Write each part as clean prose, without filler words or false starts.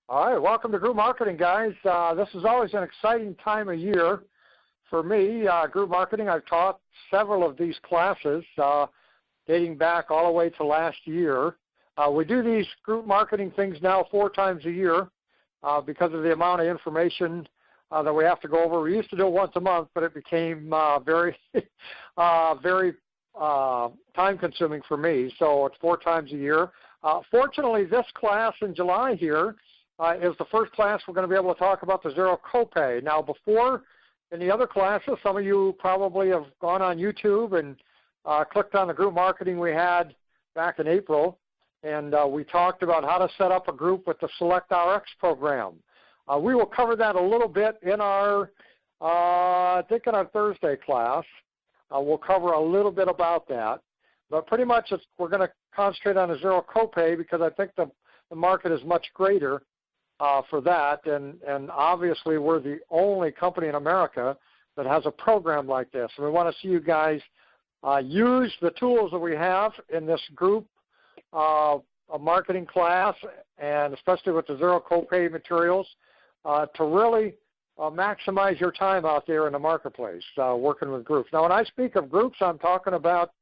All right, welcome to Group Marketing, guys. This is always an exciting time of year for me. Group Marketing, I've taught several of these classes dating back all the way to last year. We do these group marketing things now 4 times a year because of the amount of information that we have to go over. We used to do it once a month, but it became very time-consuming for me, so it's 4 times a year. Fortunately, this class in July here is the first class we're going to be able to talk about the zero copay. Now, before in the other classes, some of you probably have gone on YouTube and clicked on the group marketing we had back in April, and we talked about how to set up a group with the Select RX program. We will cover that a little bit in our, I think in our Thursday class. We'll cover a little bit about that. But pretty much we're going to concentrate on a zero copay because I think the market is much greater for that. And obviously we're the only company in America that has a program like this. And we want to see you guys use the tools that we have in this group a marketing class, and especially with the zero copay materials, to really maximize your time out there in the marketplace working with groups. Now, when I speak of groups, I'm talking about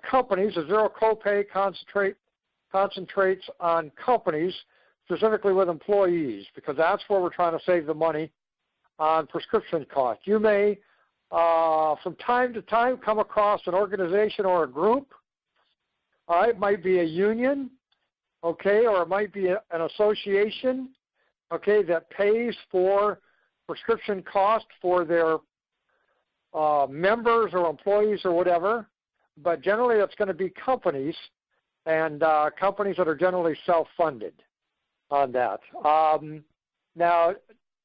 companies. A zero copay concentrates on companies, specifically with employees, because that's where we're trying to save the money on prescription costs. You may, from time to time, come across an organization or a group. It might be a union, okay, or it might be an association, okay, that pays for prescription costs for their members or employees or whatever. But generally it's going to be companies, and companies that are generally self-funded on that. Now,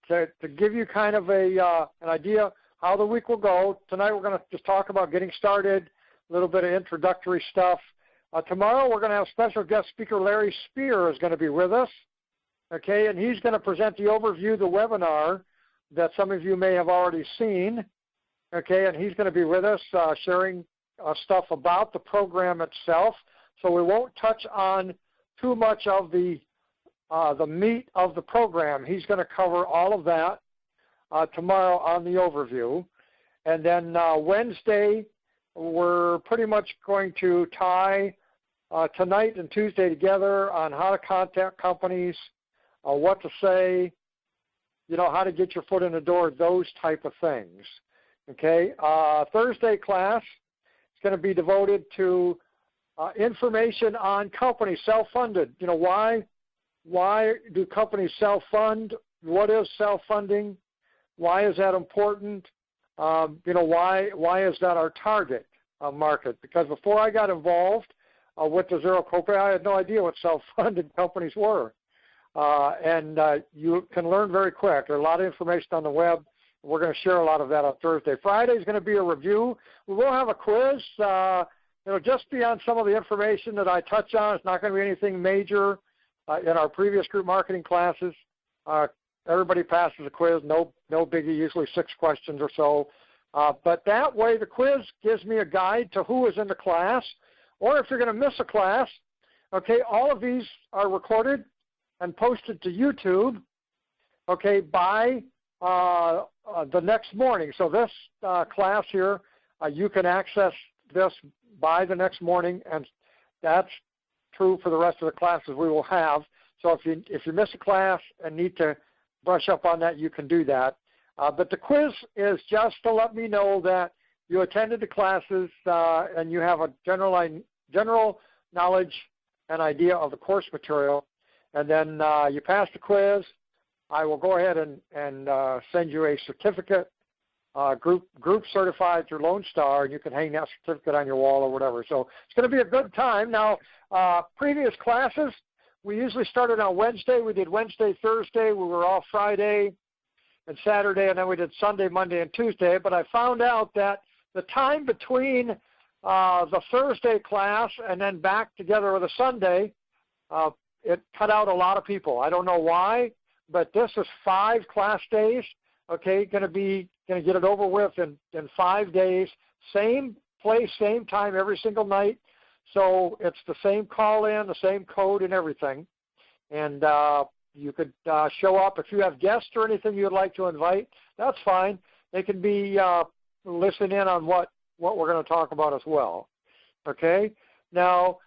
to give you kind of an idea how the week will go, tonight we're going to just talk about getting started, a little bit of introductory stuff. Tomorrow we're going to have special guest speaker Larry Spear is going to be with us, okay, and he's going to present the overview of the webinar that some of you may have already seen, okay, and he's going to be with us sharing stuff about the program itself. So we won't touch on too much of the meat of the program. He's going to cover all of that tomorrow on the overview. And then Wednesday, we're pretty much going to tie tonight and Tuesday together on how to contact companies, what to say, you know, how to get your foot in the door, those type of things. Okay. Thursday class is going to be devoted to information on companies self-funded. You know, why do companies self-fund? What is self-funding? Why is that important? You know, why is that our target market? Because before I got involved with the zero copay, I had no idea what self-funded companies were. And you can learn very quick. There's a lot of information on the web. We're going to share a lot of that on Thursday. Friday is going to be a review. We will have a quiz. It'll just be on some of the information that I touch on. It's not going to be anything major. In our previous group marketing classes, everybody passes a quiz, no biggie, usually 6 questions or so. But that way the quiz gives me a guide to who is in the class, or if you're going to miss a class, okay, all of these are recorded and posted to YouTube, okay, by the next morning. So this class here, you can access this by the next morning, and that's true for the rest of the classes we will have. So if you miss a class and need to brush up on that, you can do that. But the quiz is just to let me know that you attended the classes and you have a general knowledge and idea of the course material. And then you pass the quiz. I will go ahead and send you a certificate, group certified through Lone Star, and you can hang that certificate on your wall or whatever. So it's going to be a good time. Now, previous classes, we usually started on Wednesday. We did Wednesday, Thursday. We were off Friday and Saturday, and then we did Sunday, Monday, and Tuesday. But I found out that the time between the Thursday class and then back together with a Sunday, it cut out a lot of people. I don't know why, but this is 5 class days. Okay, going to get it over with in 5 days. Same place, same time every single night. So it's the same call in, the same code and everything. And You could show up. If you have guests or anything you'd like to invite, that's fine. They can be listen in on what we're going to talk about as well. Okay. Now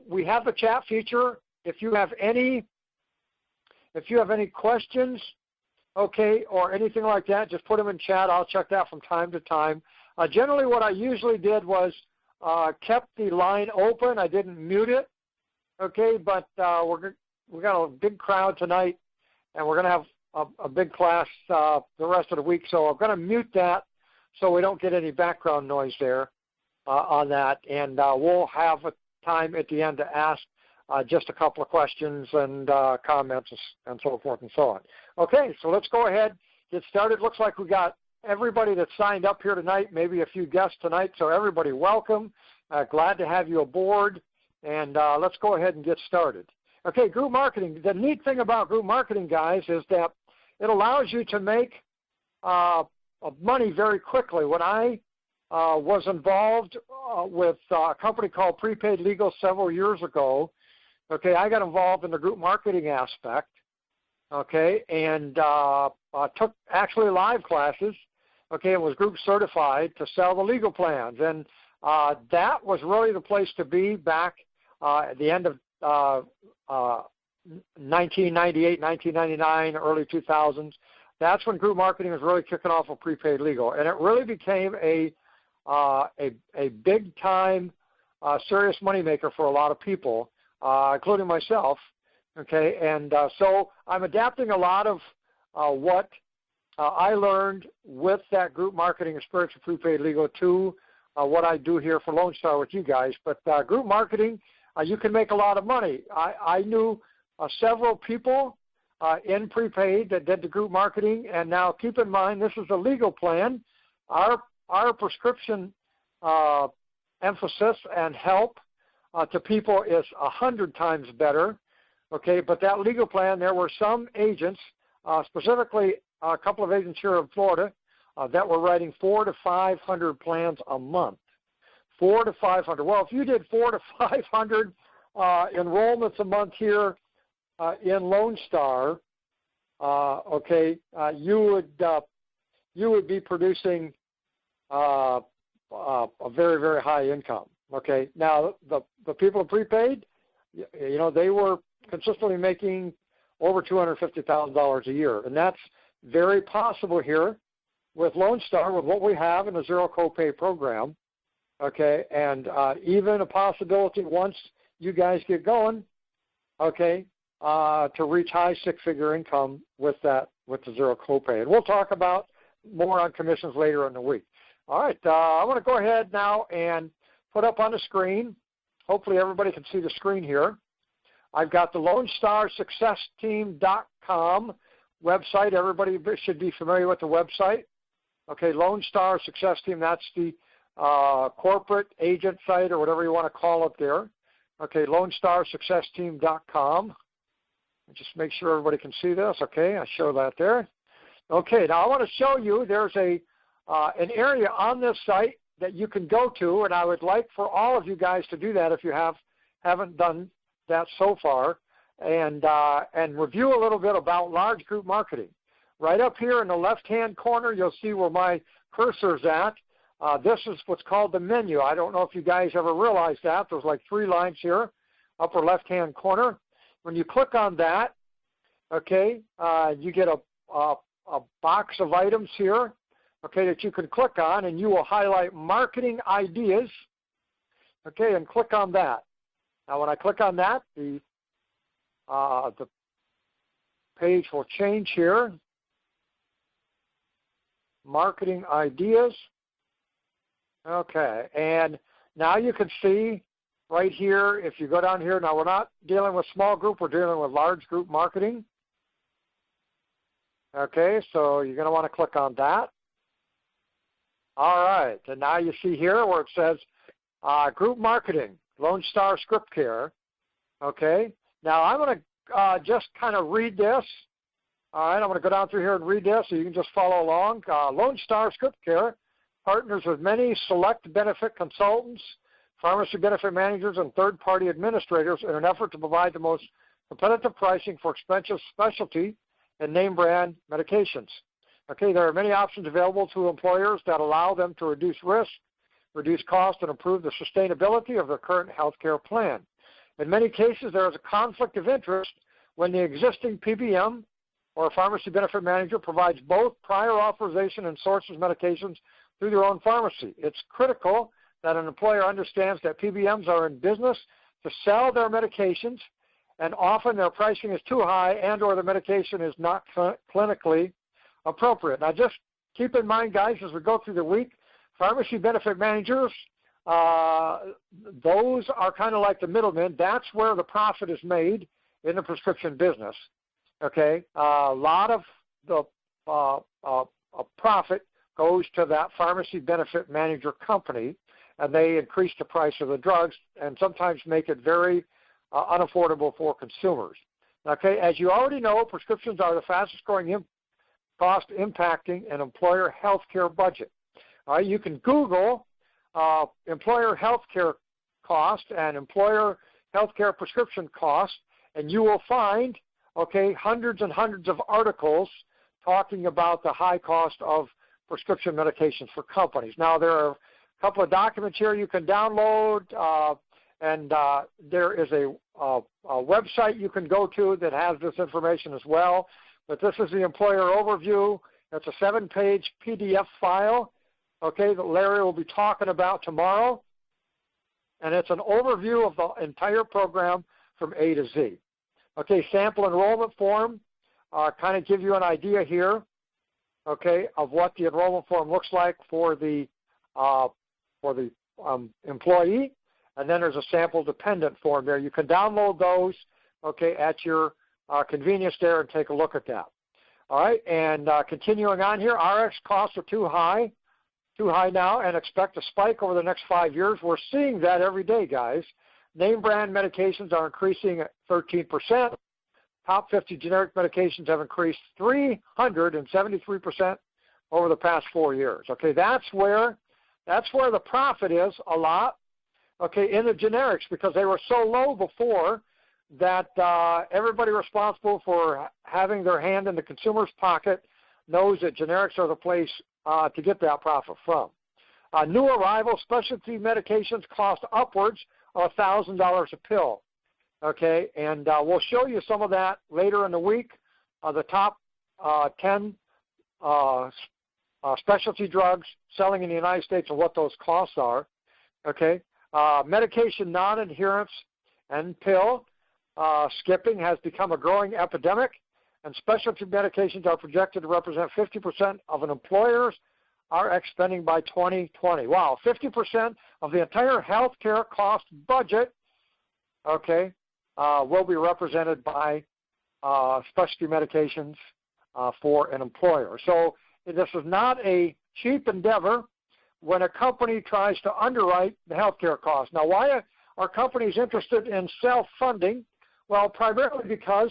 we have the chat feature. If you have any questions, okay, or anything like that, just put them in chat. I'll check that from time to time. Generally, what I usually did was kept the line open. I didn't mute it. Okay, but we got a big crowd tonight, and we're going to have a big class the rest of the week. So I'm going to mute that so we don't get any background noise there on that. And we'll have a time at the end to ask just a couple of questions and comments and so forth and so on. Okay, so let's go ahead, get started. Looks like we got everybody that signed up here tonight, maybe a few guests tonight. So everybody, welcome. Glad to have you aboard. And let's go ahead and get started. Okay, group marketing. The neat thing about group marketing, guys, is that it allows you to make money very quickly. When I was involved with a company called Prepaid Legal several years ago, okay, I got involved in the group marketing aspect, okay, and took actually live classes, okay, and was group certified to sell the legal plans. And that was really the place to be back at the end of 1998, 1999, early 2000s. That's when group marketing was really kicking off with prepaid legal, and it really became a big time serious moneymaker for a lot of people, including myself. Okay, and so I'm adapting a lot of what I learned with that group marketing experience for prepaid legal to what I do here for Lone Star with you guys. But group marketing, you can make a lot of money. I knew several people in prepaid that did the group marketing, and now keep in mind this is a legal plan. Our prescription emphasis and help to people is 100 times better. Okay, but that legal plan, there were some agents, specifically a couple of agents here in Florida, that were writing 400 to 500 plans a month. 400 to 500. Well, if you did 400 to 500 enrollments a month here in Lone Star, okay, you would be producing a very, very high income. Okay, now the people in prepaid, you know, they were consistently making over $250,000 a year, and that's very possible here with Lone Star, with what we have in the zero copay program. Okay, and even a possibility once you guys get going, okay, to reach high six-figure income with the zero copay. And we'll talk about more on commissions later in the week. All right, I want to go ahead now and put up on the screen. Hopefully everybody can see the screen here. I've got the LoneStarSuccessTeam.com website. Everybody should be familiar with the website. Okay, Lone Star Success Team, that's the corporate agent site or whatever you want to call it there. Okay, LoneStarSuccessTeam.com. Just make sure everybody can see this. Okay, I show that there. Okay, now I want to show you there's an area on this site that you can go to, and I would like for all of you guys to do that if you haven't done that so far, and review a little bit about large group marketing. Right up here in the left-hand corner, you'll see where my cursor's at. This is what's called the menu. I don't know if you guys ever realized that. There's like 3 lines here, upper left-hand corner. When you click on that, okay, you get a box of items here, okay, that you can click on, and you will highlight marketing ideas, okay, and click on that. Now, when I click on that, the page will change here. Marketing ideas. Okay, and now you can see right here, if you go down here, now we're not dealing with small group, we're dealing with large group marketing. Okay, so you're going to want to click on that. All right, and now you see here where it says group marketing, Lone Star Script Care. Okay, now I'm going to just kind of read this. All right, I'm going to go down through here and read this so you can just follow along. Lone Star Script Care partners with many select benefit consultants, pharmacy benefit managers, and third-party administrators in an effort to provide the most competitive pricing for expensive specialty and name brand medications. Okay, there are many options available to employers that allow them to reduce risk, reduce cost, and improve the sustainability of their current health care plan. In many cases, there is a conflict of interest when the existing PBM or pharmacy benefit manager provides both prior authorization and sources medications through their own pharmacy. It's critical that an employer understands that PBMs are in business to sell their medications, and often their pricing is too high and or the medication is not clinically appropriate. Now just keep in mind, guys, as we go through the week, pharmacy benefit managers, those are kind of like the middlemen. That's where the profit is made in the prescription business. Okay, a lot of the profit goes to that pharmacy benefit manager company, and they increase the price of the drugs and sometimes make it very unaffordable for consumers. Okay, as you already know, prescriptions are the fastest growing cost impacting an employer health care budget. You can Google employer health care cost and employer health care prescription cost, and you will find, okay, hundreds and hundreds of articles talking about the high cost of prescription medications for companies. Now, there are a couple of documents here you can download, and there is a website you can go to that has this information as well. But this is the employer overview. It's a 7-page PDF file, okay, that Larry will be talking about tomorrow. And it's an overview of the entire program from A to Z. Okay, sample enrollment form, kind of give you an idea here, okay, of what the enrollment form looks like for the employee. And then there's a sample dependent form there. You can download those, okay, at your convenience there and take a look at that. All right, and continuing on here, RX costs are too high now, and expect a spike over the next 5 years. We're seeing that every day, guys. Name brand medications are increasing at 13%. Top 50 generic medications have increased 373% over the past 4 years. Okay, that's where the profit is a lot, okay, in the generics, because they were so low before that everybody responsible for having their hand in the consumer's pocket knows that generics are the place to get that profit from. New arrival specialty medications cost upwards of $1,000 a pill, okay, and we'll show you some of that later in the week, the top 10 specialty drugs selling in the United States and what those costs are, okay. Medication non-adherence and pill skipping has become a growing epidemic, and specialty medications are projected to represent 50% of an employer's RX spending by 2020. Wow, 50% of the entire healthcare cost budget, okay, will be represented by specialty medications for an employer. So this is not a cheap endeavor when a company tries to underwrite the healthcare costs. Now, why are companies interested in self-funding? Well, primarily because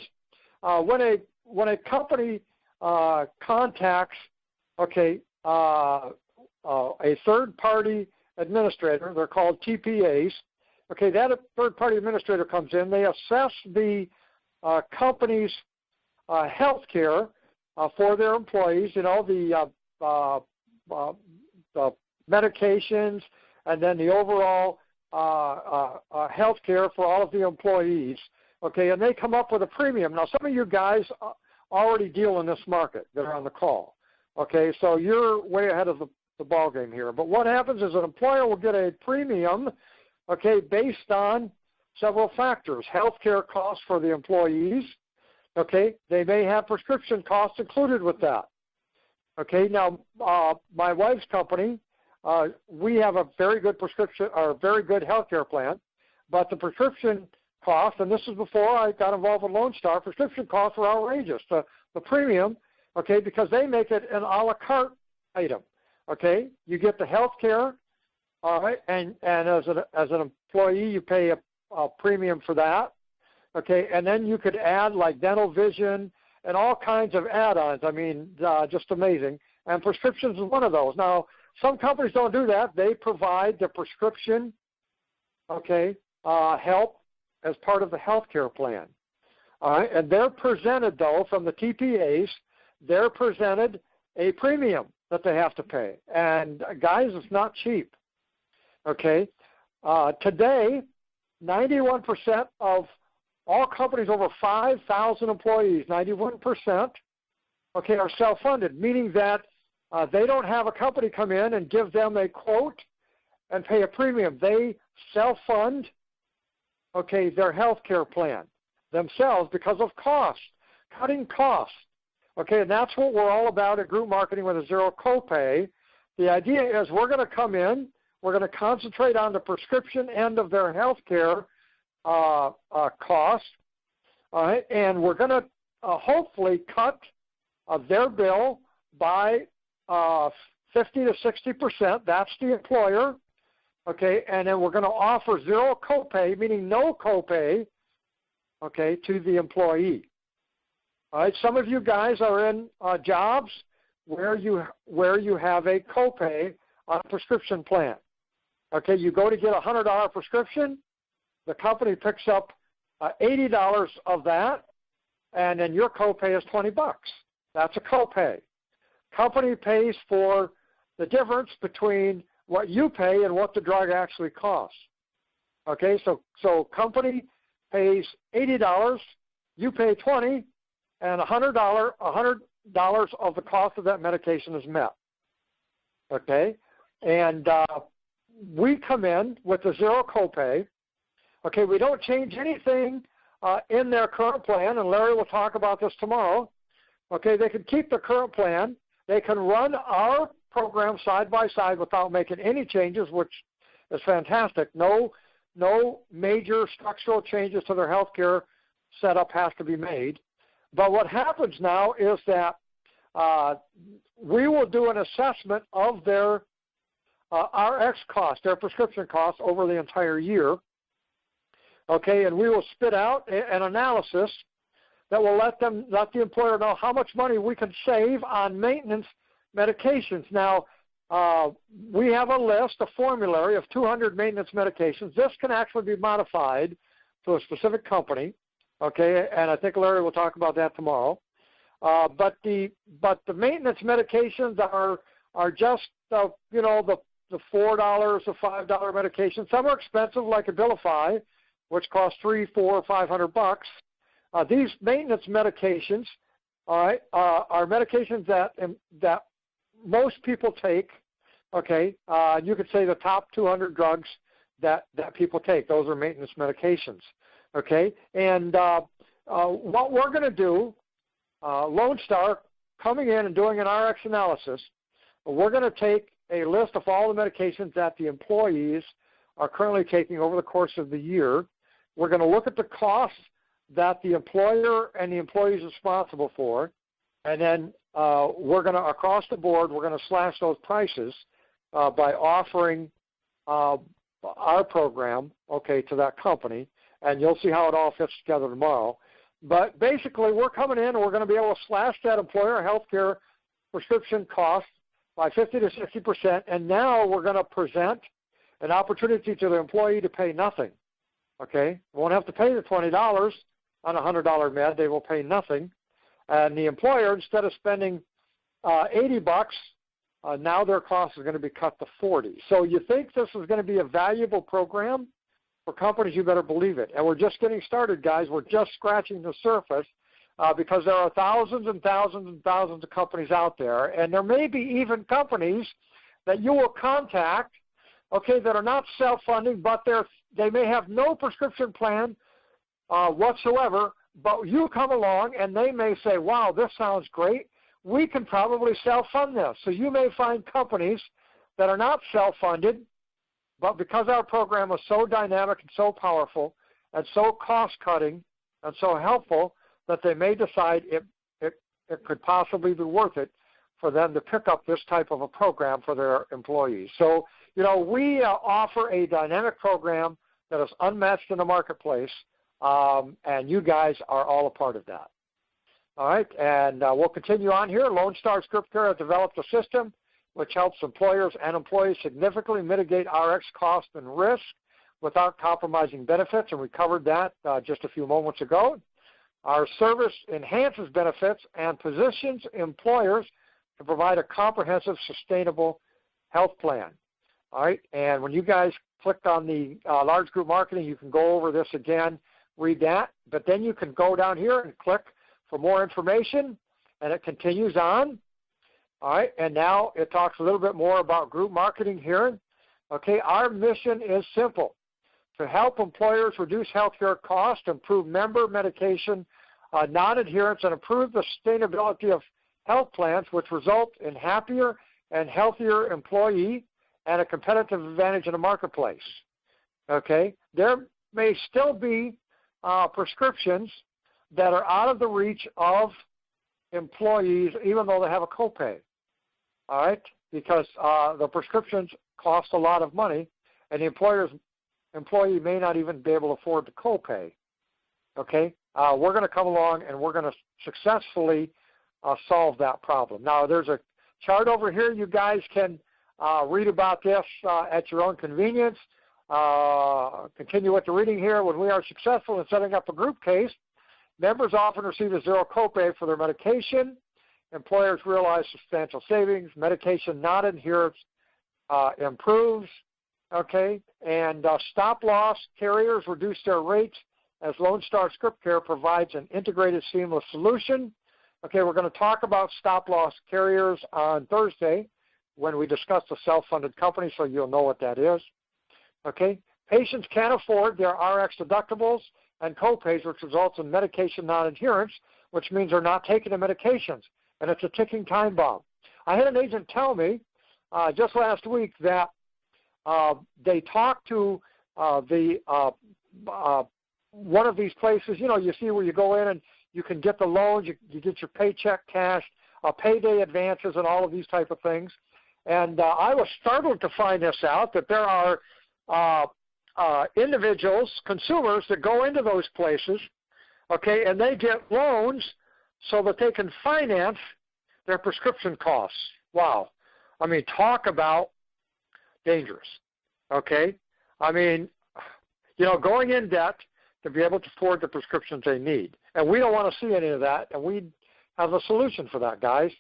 when a company contacts, okay, a third-party administrator, they're called TPAs, okay, that third-party administrator comes in, they assess the company's health care for their employees, you know, the medications, and then the overall health care for all of the employees, okay, and they come up with a premium. Now, some of you guys already deal in this market that are on the call, okay, so you're way ahead of the ball game here. But what happens is an employer will get a premium, okay, based on several factors. Health care costs for the employees, okay, they may have prescription costs included with that. Okay, now my wife's company, we have a very good prescription or very good health care plan, but the prescription costs, and this is before I got involved with Lone Star, prescription costs were outrageous. The premium, okay, because they make it an a la carte item. Okay, you get the health care, all right, and as an employee, you pay a premium for that. Okay, and then you could add like dental, vision, and all kinds of add-ons. I mean, just amazing. And prescriptions is one of those. Now, some companies don't do that. They provide the prescription, okay, help as part of the health care plan. All right, and they're presented, though, from the TPAs, they're presented a premium that they have to pay. And, guys, it's not cheap, okay? Today, 91% of all companies over 5,000 employees, 91%, okay, are self-funded, meaning that they don't have a company come in and give them a quote and pay a premium. They self-fund, okay, their health care plan themselves because of cost, cutting costs. Okay, and that's what we're all about at Group Marketing with a zero copay. The idea is we're going to come in, we're going to concentrate on the prescription end of their health care cost, all right, and we're going to hopefully cut their bill by 50 to 60%. That's the employer, okay, and then we're going to offer zero copay, meaning no copay, okay, to the employee. All right, some of you guys are in jobs where you have a copay on a prescription plan. Okay, you go to get a $100 prescription, the company picks up $80 of that, and then your copay is $20. That's a copay. Company pays for the difference between what you pay and what the drug actually costs. Okay, so company pays $80, you pay $20, and $100 of the cost of that medication is met. Okay, and we come in with a zero copay. Okay, we don't change anything in their current plan, and Larry will talk about this tomorrow. Okay, they can keep the current plan. They can run our program side by side without making any changes, which is fantastic. No major structural changes to their health care setup has to be made. But what happens now is that we will do an assessment of their RX cost, their prescription costs over the entire year. Okay, and we will spit out an analysis that will let the employer know how much money we can save on maintenance medications. Now, we have a list, a formulary of 200 maintenance medications. This can actually be modified to a specific company. Okay, and I think Larry will talk about that tomorrow. But the maintenance medications are just the $4 or $5 medications. Some are expensive, like Abilify, which costs $300, $400, $500. These maintenance medications, all right, are medications that most people take. Okay, you could say the top 200 drugs that people take. Those are maintenance medications. Okay, and what we're going to do, Lone Star coming in and doing an RX analysis, we're going to take a list of all the medications that the employees are currently taking over the course of the year. We're going to look at the costs that the employer and the employee is responsible for, and then we're going to, across the board, we're going to slash those prices by offering our program, okay, to that company, and you'll see how it all fits together tomorrow. But basically, we're coming in and we're going to be able to slash that employer healthcare prescription cost by 50 to 60%, and now we're going to present an opportunity to the employee to pay nothing. Okay, won't have to pay the $20 on a $100 med. They will pay nothing, and the employer, instead of spending $80, now their cost is going to be cut to $40. So you think this is going to be a valuable program for companies? You better believe it. And we're just getting started, guys. We're just scratching the surface because there are thousands and thousands and thousands of companies out there, and there may be even companies that you will contact, okay, that are not self-funding, but they may have no prescription plan whatsoever, but you come along and they may say, wow, this sounds great. We can probably self-fund this. So you may find companies that are not self-funded, but because our program is so dynamic and so powerful and so cost-cutting and so helpful that they may decide it could possibly be worth it for them to pick up this type of a program for their employees. So, we offer a dynamic program that is unmatched in the marketplace, and you guys are all a part of that. All right, and we'll continue on here. Lone Star Script Care has developed a system which helps employers and employees significantly mitigate RX cost and risk without compromising benefits, and we covered that just a few moments ago. Our service enhances benefits and positions employers to provide a comprehensive, sustainable health plan. All right, and when you guys clicked on the large group marketing, you can go over this again, read that, but then you can go down here and click for more information, and it continues on. All right, and now it talks a little bit more about group marketing here. Okay, our mission is simple: to help employers reduce healthcare costs, improve member medication non-adherence, and improve the sustainability of health plans, which result in happier and healthier employee and a competitive advantage in the marketplace. Okay, there may still be prescriptions that are out of the reach of employees, even though they have a copay. All right, because the prescriptions cost a lot of money, and the employee may not even be able to afford the copay. Okay, we're going to come along and we're going to successfully solve that problem. Now, there's a chart over here. You guys can read about this at your own convenience. Continue with the reading here. When we are successful in setting up a group case, members often receive a zero copay for their medication. Employers realize substantial savings. Medication non-adherence improves. Okay, and stop-loss carriers reduce their rates as Lone Star Script Care provides an integrated, seamless solution. Okay, we're going to talk about stop-loss carriers on Thursday when we discuss the self-funded company, so you'll know what that is. Okay, patients can't afford their RX deductibles and copays, which results in medication non-adherence, which means they're not taking the medications, and it's a ticking time bomb. I had an agent tell me just last week that they talked to one of these places. You know, you see where you go in and you can get the loans, you get your paycheck cashed, payday advances, and all of these type of things. And I was startled to find this out, that there are individuals, consumers, that go into those places, okay, and they get loans so that they can finance their prescription costs. Wow. I mean, talk about dangerous, okay? I mean, you know, going in debt to be able to afford the prescriptions they need. And we don't want to see any of that, and we have a solution for that, guys,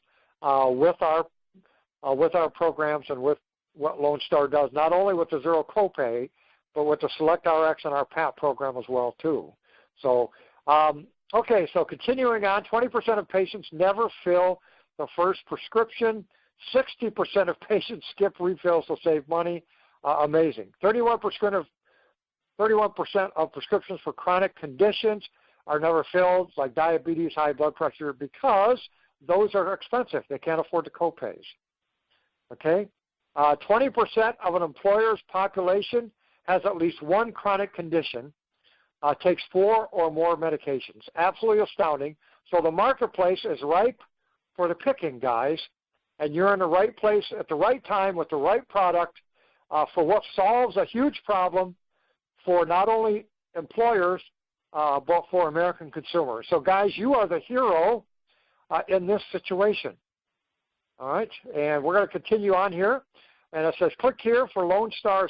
with our programs and with what Lone Star does, not only with the zero copay, but with the Select RX and our PAP program as well, too. So, okay, so continuing on, 20% of patients never fill the first prescription. 60% of patients skip refills to save money. Amazing. 31% of prescriptions for chronic conditions are never filled, like diabetes, high blood pressure, because those are expensive. They can't afford the copays. Okay? 20% of an employer's population has at least one chronic condition, takes 4 or more medications. Absolutely astounding. So the marketplace is ripe for the picking, guys, and you're in the right place at the right time with the right product for what solves a huge problem for not only employers, but for American consumers. So, guys, you are the hero in this situation. All right, and we're going to continue on here. And it says, click here for Lone Star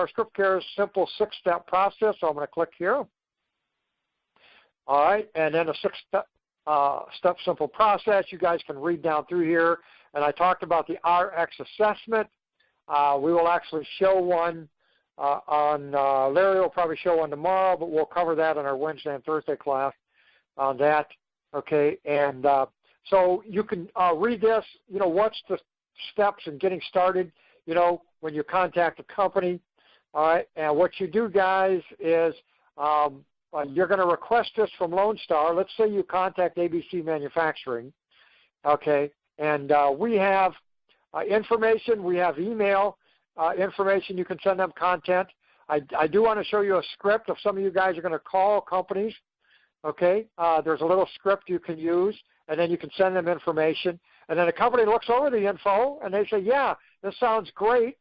Script Care's simple 6-step process. So I'm going to click here. All right, and then a 6-step simple process. You guys can read down through here. And I talked about the RX assessment. We will actually show one Larry will probably show one tomorrow, but we'll cover that in our Wednesday and Thursday class on that. Okay, and so you can read this, you know, what's the steps in getting started, you know, when you contact a company. All right, and what you do, guys, is you're going to request this from Lone Star. Let's say you contact ABC Manufacturing, okay, and we have information, we have email information. You can send them content. I do want to show you a script if some of you guys are going to call companies, okay. There's a little script you can use, and then you can send them information. And then a company looks over the info, and they say, yeah, this sounds great.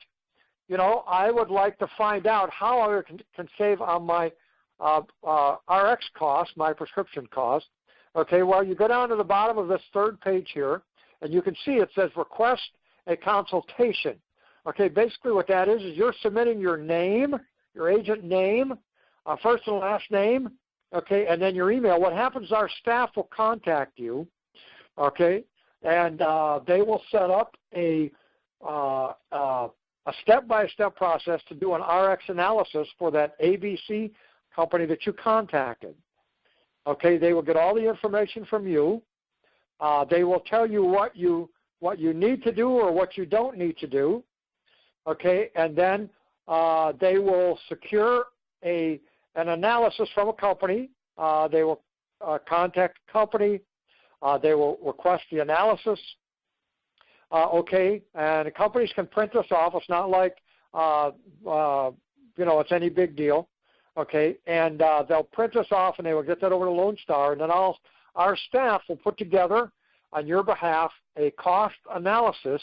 You know, I would like to find out how I can save on my RX cost, my prescription cost. Okay, well, you go down to the bottom of this third page here, and you can see it says request a consultation. Okay, basically what that is you're submitting your name, your agent name, first and last name, okay, and then your email. What happens is our staff will contact you, okay, and they will set up a step-by-step process to do an RX analysis for that ABC company that you contacted. Okay, they will get all the information from you. They will tell you what you need to do or what you don't need to do. Okay, and then they will secure an analysis from a company. They will contact the company. They will request the analysis. Okay, and the companies can print this off. It's not like it's any big deal. Okay, and they'll print this off, and they will get that over to Lone Star, and then our staff will put together on your behalf a cost analysis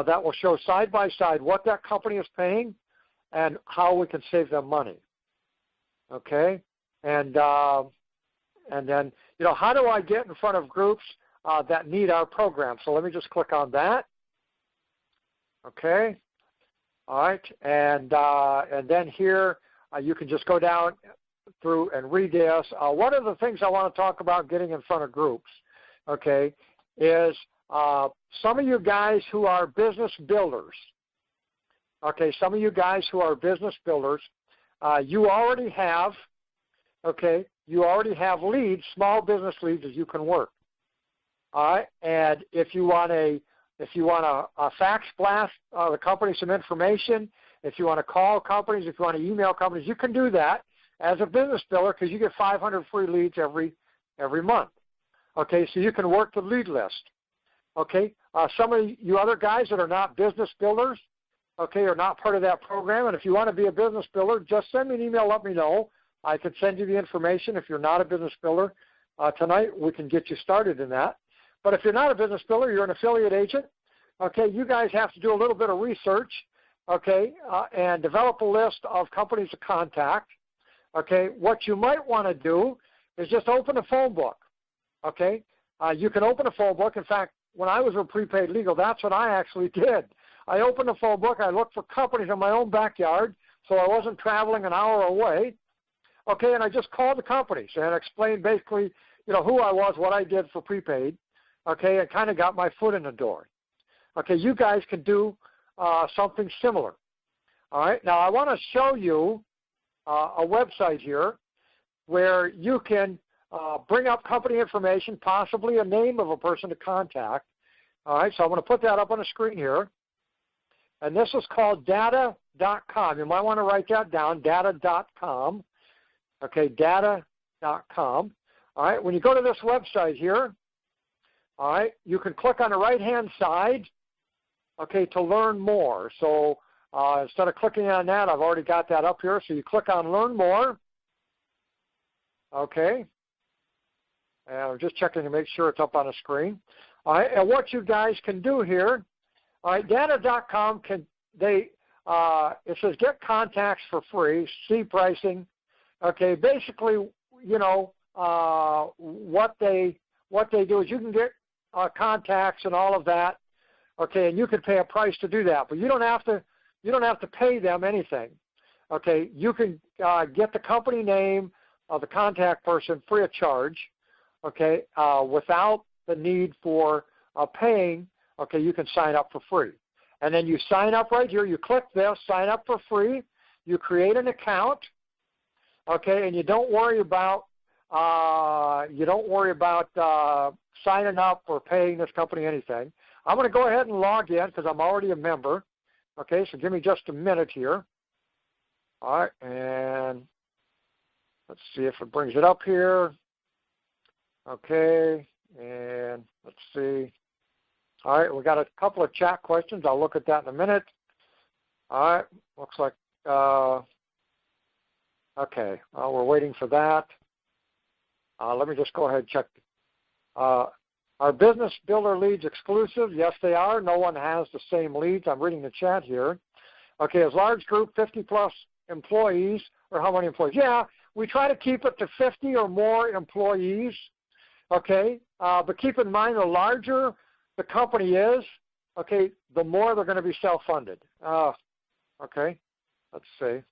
that will show side by side what that company is paying and how we can save them money. Okay, and then how do I get in front of groups that need our program? So let me just click on that. Okay, all right, and then here you can just go down through and read this. One of the things I want to talk about getting in front of groups, okay, is some of you guys who are business builders. Okay, some of you guys who are business builders, you already have leads, small business leads that you can work. All right, and if you want a fax blast the company some information, if you want to call companies, if you want to email companies, you can do that as a business builder because you get 500 free leads every month. Okay, so you can work the lead list. Okay, some of you other guys that are not business builders, okay, are not part of that program, and if you want to be a business builder, just send me an email, let me know. I can send you the information. If you're not a business builder, tonight we can get you started in that. But if you're not a business builder, you're an affiliate agent, okay, you guys have to do a little bit of research, okay, and develop a list of companies to contact. Okay, what you might want to do is just open a phone book. Okay, you can open a phone book. In fact, when I was with Prepaid Legal, that's what I actually did. I opened a phone book. I looked for companies in my own backyard, so I wasn't traveling an hour away. Okay, and I just called the companies and explained basically, who I was, what I did for Prepaid. Okay, and kind of got my foot in the door. Okay, you guys can do something similar. All right, now I want to show you a website here where you can bring up company information, possibly a name of a person to contact. All right, so I'm going to put that up on the screen here. And this is called data.com. You might want to write that down, data.com. Okay, data.com. All right, when you go to this website here, all right, you can click on the right-hand side, okay, to learn more. So instead of clicking on that, I've already got that up here. So you click on Learn More. Okay. And I'm just checking to make sure it's up on the screen. All right, and what you guys can do here, all right, data.com it says get contacts for free, see pricing. Okay, basically, what they do is you can get contacts and all of that. Okay, and you can pay a price to do that, but you don't have to pay them anything. Okay, you can get the company name of the contact person free of charge. Okay, without the need for paying. Okay, you can sign up for free, and then you sign up right here. You click this, sign up for free. You create an account. Okay, and you don't worry about signing up or paying this company anything. I'm going to go ahead and log in because I'm already a member. Okay, so give me just a minute here. All right, and let's see if it brings it up here. Okay, and let's see. All right, we got a couple of chat questions. I'll look at that in a minute. All right, looks like, okay, we're waiting for that. Let me just go ahead and check. Are business builder leads exclusive? Yes, they are. No one has the same leads. I'm reading the chat here. Okay, as large group, 50-plus employees, or how many employees? Yeah, we try to keep it to 50 or more employees, okay? But keep in mind, the larger the company is, okay, the more they're going to be self-funded. Okay, let's see.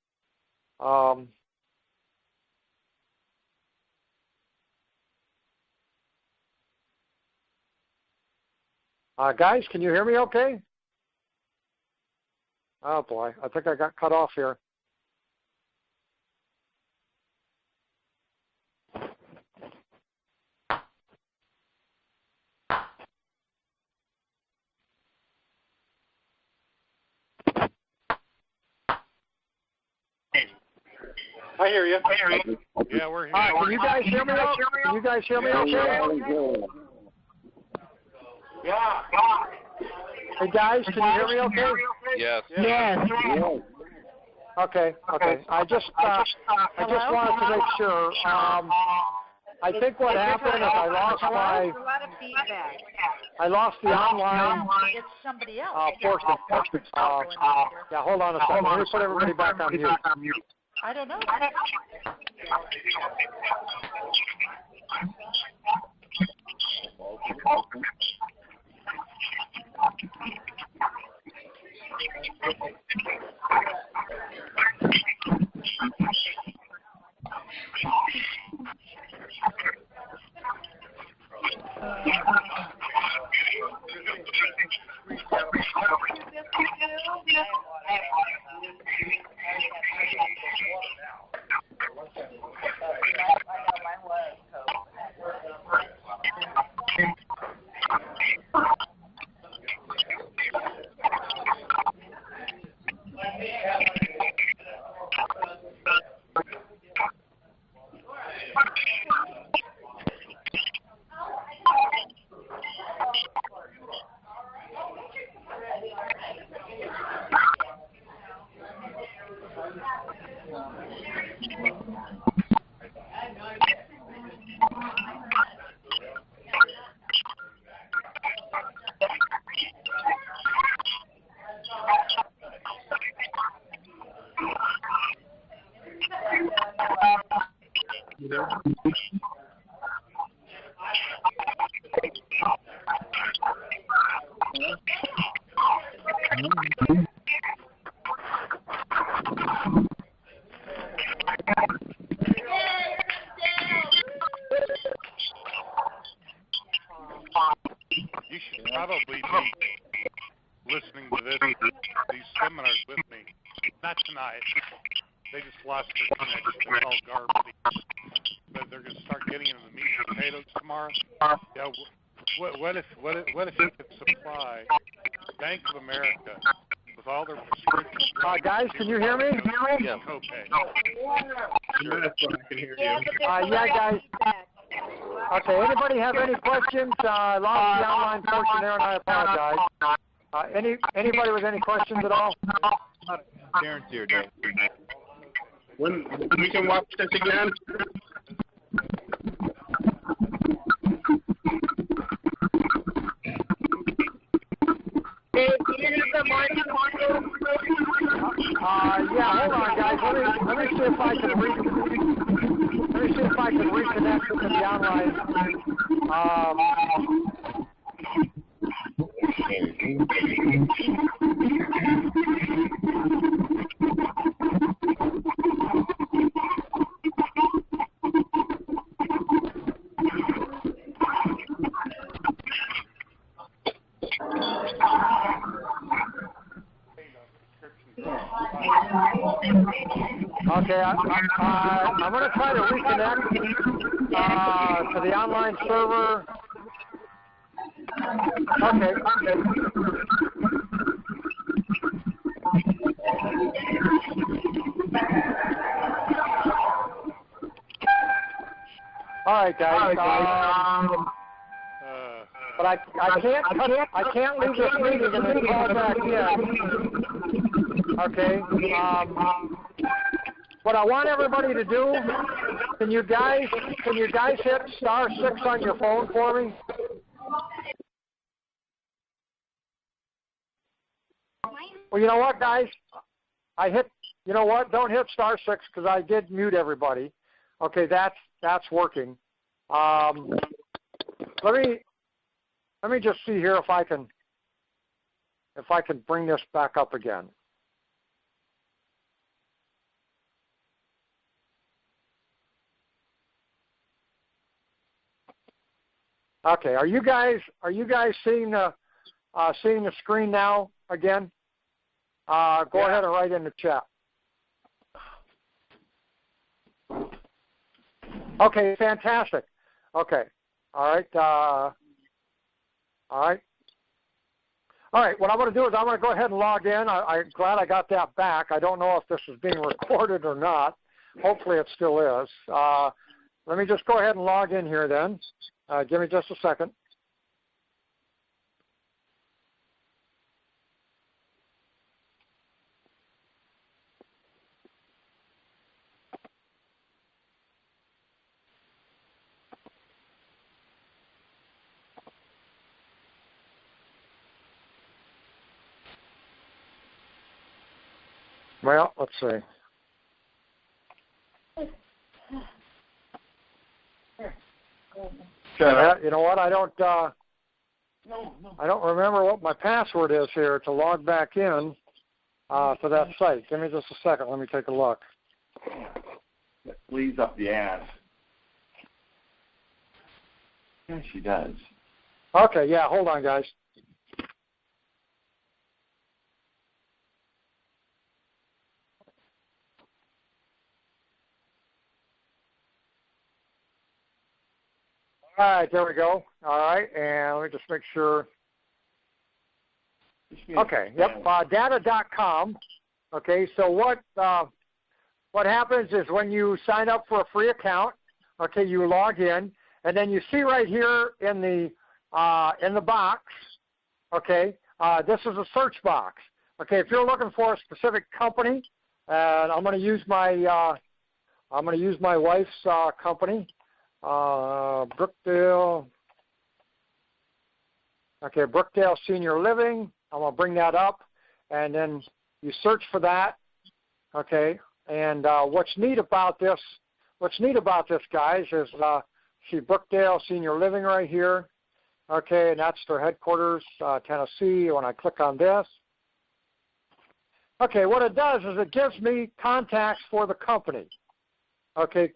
Guys, can you hear me okay? Oh, boy. I think I got cut off here. I hear you. Yeah, we're here. Can you guys hear me okay? Can you guys hear me okay? Yeah. Hey, guys, can you hear me okay? Yes. Yes. Okay. I just wanted to make sure. I think what happened is I lost the online It's somebody else. portion. Yeah, hold on a second. Let me put everybody back on mute. I don't know. You should probably be listening to these seminars with me. Not tonight. They just lost their connection. It's all garbage. But they're going to start getting into the meat and potatoes tomorrow. Yeah. What if you could supply Bank of America with all their prescriptions? Guys, can you hear me? Yeah. Copay. Sure. I can hear you. Yeah, guys. Okay, anybody have any questions? I lost the online portion there, and I apologize. Anybody with any questions at all? Darren's here, Dave. When we can watch this again? Yeah, hold on, guys. Let me see if I can reconnect to the online. Okay, I'm going to try to reconnect to the online server. Okay. All right, guys. But I can't leave this meeting and then call back in. Okay. What I want everybody to do, can you guys hit *6 on your phone for me? Well, you know what, guys? You know what? Don't hit *6 because I did mute everybody. Okay, that's working. Let me just see here if I can bring this back up again. Okay, are you guys seeing the seeing the screen now again? Go ahead and write in the chat. Okay, fantastic. Okay, all right. All right. All right, what I'm going to do is I'm going to go ahead and log in. I'm glad I got that back. I don't know if this is being recorded or not. Hopefully it still is. Let me just go ahead and log in here then. Give me just a second. Well, let's see. You know what? I don't remember what my password is here to log back in to that site. Give me just a second. Let me take a look. That flees up the ass. Yeah, she does. Okay, yeah, hold on, guys. All right, there we go. All right, and let me just make sure. Okay, yep, data.com. Okay, so what happens is when you sign up for a free account, okay, you log in, and then you see right here in the box, okay, this is a search box. Okay, if you're looking for a specific company, and I'm going to use my wife's company. Brookdale. Okay, Brookdale Senior Living. I'm going to bring that up, and then you search for that. Okay, and what's neat about this, guys, is see Brookdale Senior Living right here. Okay, and that's their headquarters, Tennessee. When I click on this, okay, what it does is it gives me contacts for the company. Okay.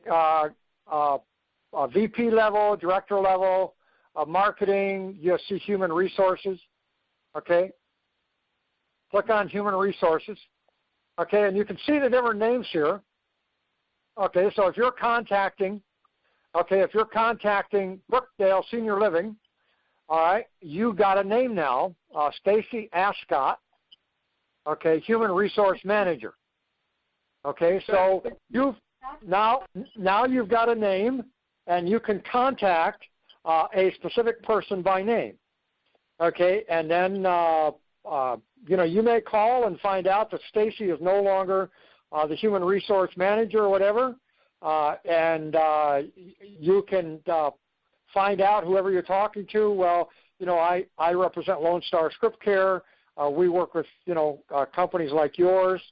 VP level, director level, marketing, you see human resources, okay? Click on human resources, okay, and you can see the different names here. Okay, so if you're contacting Brookdale Senior Living, all right, you got a name now, Stacy Ascott, okay, Human Resource Manager. Okay, so you've now you've got a name, and you can contact a specific person by name, okay? And then, you may call and find out that Stacy is no longer the human resource manager or whatever, and you can find out whoever you're talking to. Well, I represent Lone Star Script Care. We work with, companies like yours.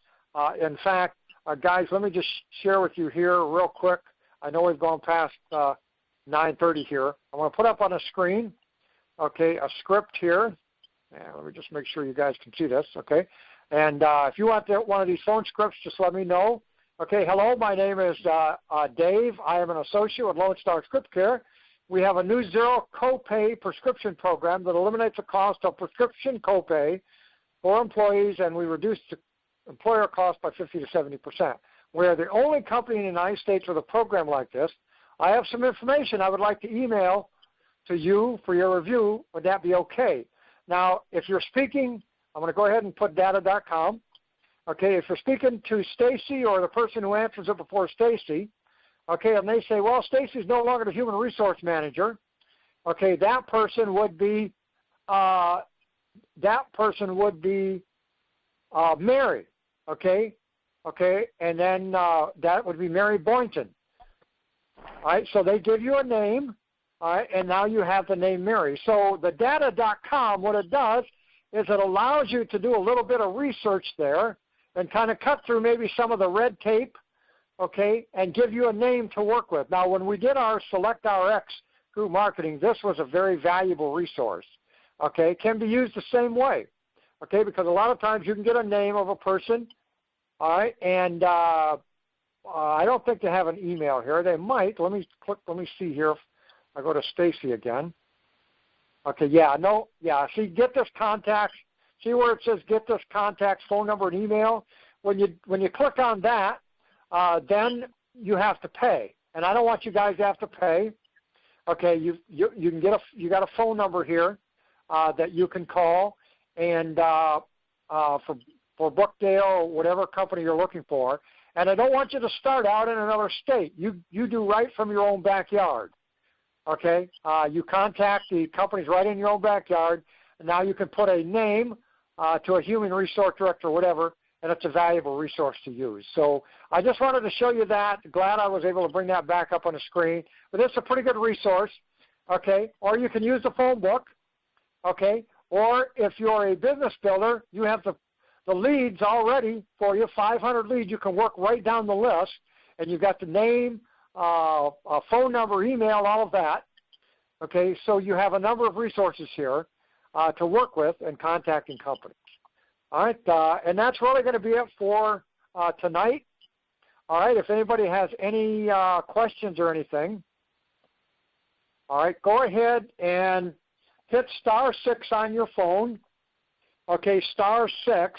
In fact, guys, let me just share with you here real quick. I know we've gone past 9:30 here. I'm going to put up on a screen, okay, a script here. And let me just make sure you guys can see this, okay? And if you want one of these phone scripts, just let me know. Okay, hello, my name is Dave. I am an associate with Lone Star Script Care. We have a new zero copay prescription program that eliminates the cost of prescription copay for employees, and we reduce the employer cost by 50 to 70%. We are the only company in the United States with a program like this. I have some information I would like to email to you for your review. Would that be okay? Now, if you're speaking, I'm going to go ahead and put data.com. Okay, if you're speaking to Stacy or the person who answers it before Stacy, okay, and they say, well, Stacy's no longer the human resource manager, okay, that person would be Mary, okay? Okay, and then that would be Mary Boynton. All right, so they give you a name, all right, and now you have the name Mary. So the data.com, what it does is it allows you to do a little bit of research there and kind of cut through maybe some of the red tape, okay, and give you a name to work with. Now, when we did our Select RX group marketing, this was a very valuable resource, okay? It can be used the same way, okay, because a lot of times you can get a name of a person, all right, and I don't think they have an email here. They might. Let me see here. If I go to Stacy again. Okay, yeah, no, yeah. See, get this contact. See where it says get this contact phone number and email. When you click on that, then you have to pay, and I don't want you guys to have to pay. Okay, you can get you got a phone number here that you can call, and for Brookdale or whatever company you're looking for. And I don't want you to start out in another state. You do right from your own backyard. Okay, you contact the companies right in your own backyard, and now you can put a name to a human resource director or whatever, and it's a valuable resource to use. So I just wanted to show you that. Glad I was able to bring that back up on the screen. But it's a pretty good resource, okay? Or you can use the phone book, okay? Or if you're a business builder, you have the leads already for you, 500 leads. You can work right down the list, and you've got the name, a phone number, email, all of that. Okay, so you have a number of resources here to work with in contacting companies. All right, and that's really going to be it for tonight. All right, if anybody has any questions or anything, all right, go ahead and hit *6 on your phone. Okay, *6,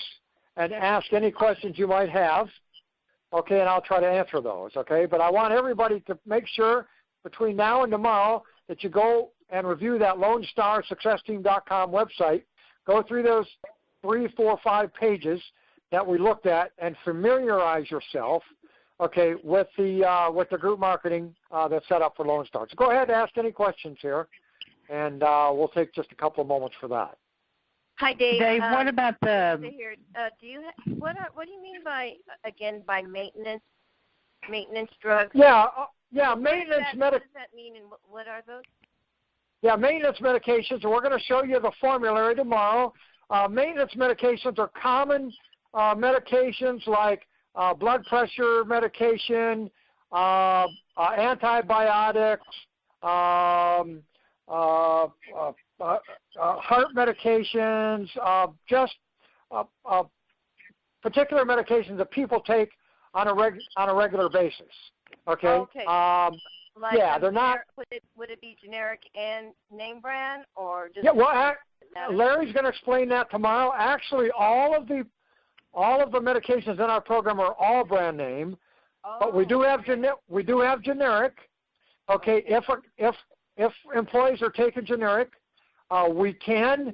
and ask any questions you might have. Okay, and I'll try to answer those, okay? But I want everybody to make sure between now and tomorrow that you go and review that LoneStarSuccessTeam.com website. Go through those 3, 4, 5 pages that we looked at and familiarize yourself, okay, with the group marketing that's set up for Lone Star. So go ahead and ask any questions here, and we'll take just a couple of moments for that. Hi, Dave. Dave, what about the? What do you mean by maintenance drugs? Yeah, maintenance What does that mean, and what are those? Yeah, maintenance medications, and we're going to show you the formulary tomorrow. Maintenance medications are common medications like blood pressure medication, antibiotics, heart medications, just particular medications that people take on a regular basis. Okay. Okay. Like yeah, they're not. Would it be generic and name brand, or just? Yeah. Well, Larry's going to explain that tomorrow. Actually, all of the medications in our program are all brand name, but we do have generic. Okay. If employees are taking generic, we can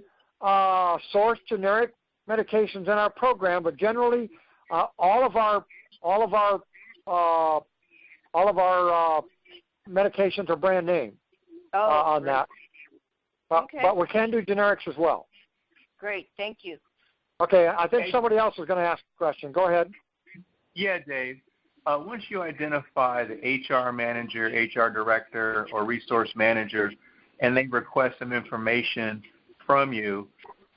source generic medications in our program, but generally, all of our medications are brand name on that. Okay. But we can do generics as well. Great, thank you. Okay, I think somebody else is going to ask a question. Go ahead. Yeah, Dave. Once you identify the HR manager, HR director, or resource manager, and they request some information from you,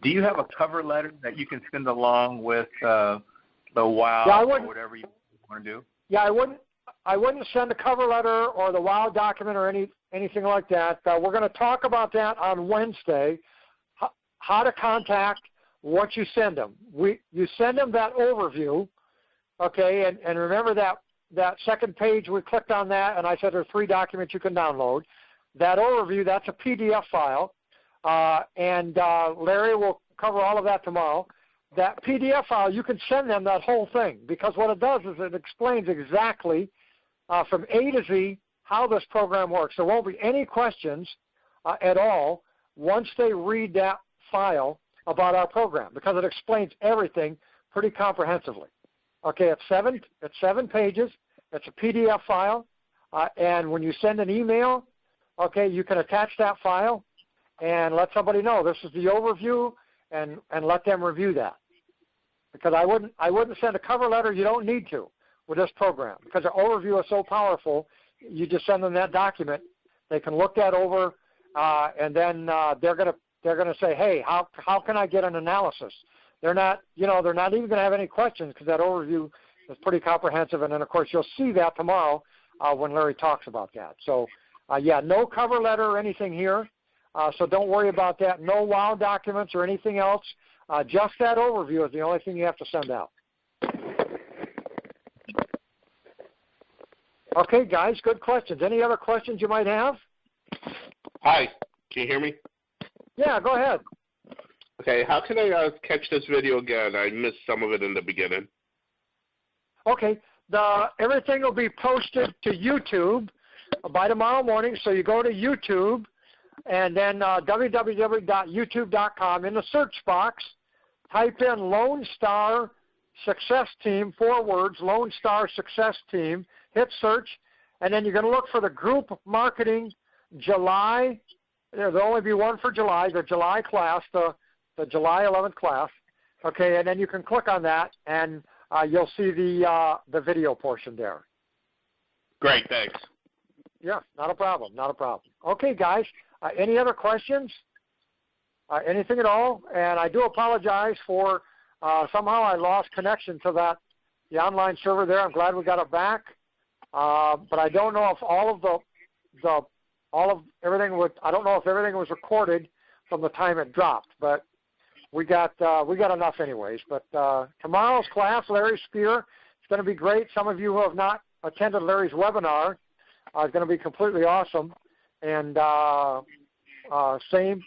do you have a cover letter that you can send along with the WOW or whatever you want to do? Yeah, I wouldn't send a cover letter or the WOW document or anything like that. We're going to talk about that on Wednesday, how to contact, what you send them. You send them that overview, okay, and remember that second page, we clicked on that, and I said there are 3 documents you can download. That overview, that's a PDF file, and Larry will cover all of that tomorrow. That PDF file, you can send them that whole thing, because what it does is it explains exactly from A to Z how this program works. There won't be any questions at all once they read that file about our program, because it explains everything pretty comprehensively. Okay, it's 7 pages. It's a PDF file, and when you send an email, okay, you can attach that file and let somebody know this is the overview, and let them review that. Because I wouldn't send a cover letter. You don't need to with this program, because the overview is so powerful. You just send them that document. They can look that over, and then they're gonna say, hey, how can I get an analysis? They're not even going to have any questions, because that overview is pretty comprehensive. And then of course you'll see that tomorrow when Larry talks about that. So yeah, no cover letter or anything here. So don't worry about that. No WOW documents or anything else. Just that overview is the only thing you have to send out. Okay, guys, good questions. Any other questions you might have? Hi, can you hear me? Yeah, go ahead. Okay, how can I catch this video again? I missed some of it in the beginning. Okay, everything will be posted to YouTube by tomorrow morning. So you go to YouTube and then www.youtube.com. In the search box, type in Lone Star Success Team, 4 words, Lone Star Success Team. Hit search, and then you're going to look for the group marketing July. There'll only be one for July, the July class, the July 11th class. Okay, and then you can click on that, and you'll see the video portion there. Great, thanks. Yeah, not a problem. Okay, guys, any other questions? Anything at all? And I do apologize for somehow I lost connection to the online server there. I'm glad we got it back, but I don't know if everything was recorded from the time it dropped, but we got enough anyways. But tomorrow's class, Larry Spear, it's going to be great. Some of you who have not attended Larry's webinar is going to be completely awesome. And same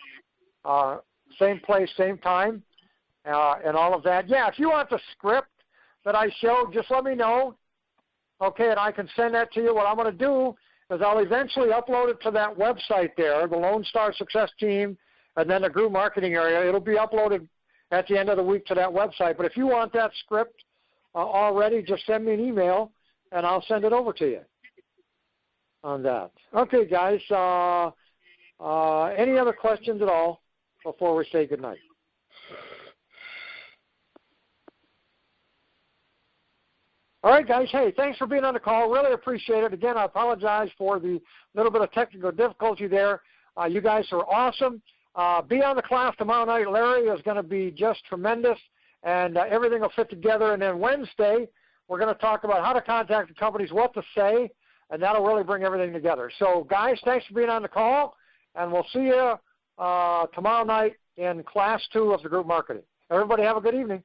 place, same time, and all of that. Yeah, if you want the script that I showed, just let me know. Okay, and I can send that to you. What I'm going to do is I'll eventually upload it to that website there, the Lone Star Success Team, and then the group marketing area. It'll be uploaded at the end of the week to that website. But if you want that script already, just send me an email, and I'll send it over to you on that. Okay, guys, any other questions at all before we say goodnight? All right, guys. Hey, thanks for being on the call. Really appreciate it. Again, I apologize for the little bit of technical difficulty there. You guys are awesome. Be on the class tomorrow night. Larry is going to be just tremendous, and everything will fit together. And then Wednesday, we're going to talk about how to contact the companies, what to say, and that'll really bring everything together. So, guys, thanks for being on the call, and we'll see you tomorrow night in Class 2 of the group marketing. Everybody have a good evening.